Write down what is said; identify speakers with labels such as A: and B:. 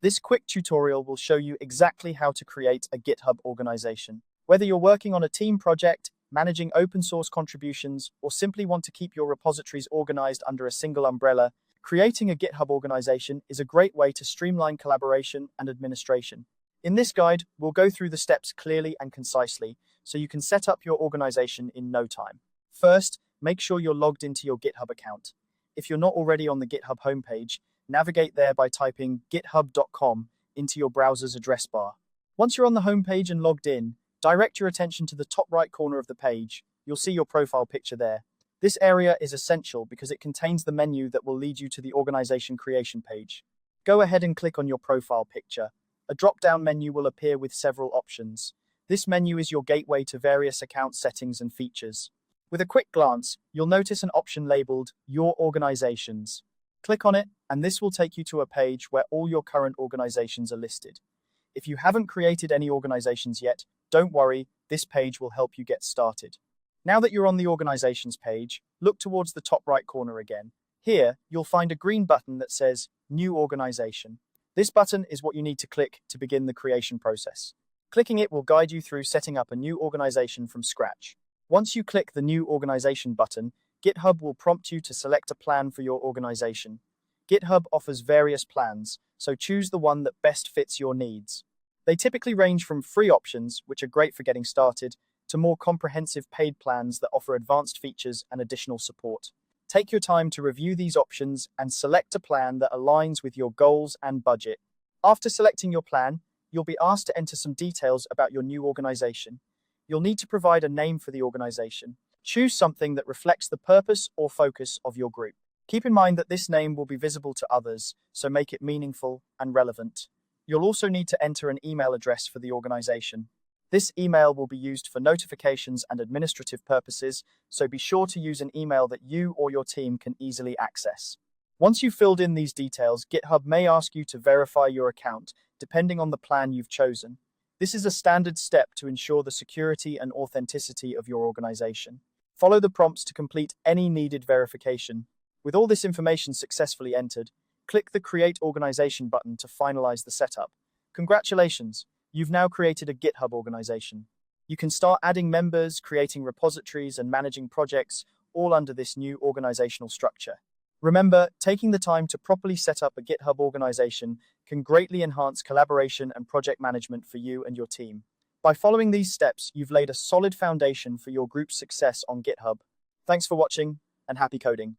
A: This quick tutorial will show you exactly how to create a GitHub organization. Whether you're working on a team project, managing open source contributions, or simply want to keep your repositories organized under a single umbrella, creating a GitHub organization is a great way to streamline collaboration and administration. In this guide, we'll go through the steps clearly and concisely so you can set up your organization in no time. First, make sure you're logged into your GitHub account. If you're not already on the GitHub homepage, navigate there by typing github.com into your browser's address bar. Once you're on the homepage and logged in, direct your attention to the top right corner of the page. You'll see your profile picture there. This area is essential because it contains the menu that will lead you to the organization creation page. Go ahead and click on your profile picture. A drop-down menu will appear with several options. This menu is your gateway to various account settings and features. With a quick glance, you'll notice an option labeled Your Organizations. Click on it, and this will take you to a page where all your current organizations are listed. If you haven't created any organizations yet, don't worry, this page will help you get started. Now that you're on the organizations page, look towards the top right corner again. Here, you'll find a green button that says New Organization. This button is what you need to click to begin the creation process. Clicking it will guide you through setting up a new organization from scratch. Once you click the New Organization button, GitHub will prompt you to select a plan for your organization. GitHub offers various plans, so choose the one that best fits your needs. They typically range from free options, which are great for getting started, to more comprehensive paid plans that offer advanced features and additional support. Take your time to review these options and select a plan that aligns with your goals and budget. After selecting your plan, you'll be asked to enter some details about your new organization. You'll need to provide a name for the organization. Choose something that reflects the purpose or focus of your group. Keep in mind that this name will be visible to others, so make it meaningful and relevant. You'll also need to enter an email address for the organization. This email will be used for notifications and administrative purposes, so be sure to use an email that you or your team can easily access. Once you've filled in these details, GitHub may ask you to verify your account, depending on the plan you've chosen. This is a standard step to ensure the security and authenticity of your organization. Follow the prompts to complete any needed verification. With all this information successfully entered, click the Create Organization button to finalize the setup. Congratulations! You've now created a GitHub organization. You can start adding members, creating repositories, and managing projects, all under this new organizational structure. Remember, taking the time to properly set up a GitHub organization can greatly enhance collaboration and project management for you and your team. By following these steps, you've laid a solid foundation for your group's success on GitHub. Thanks for watching, and happy coding.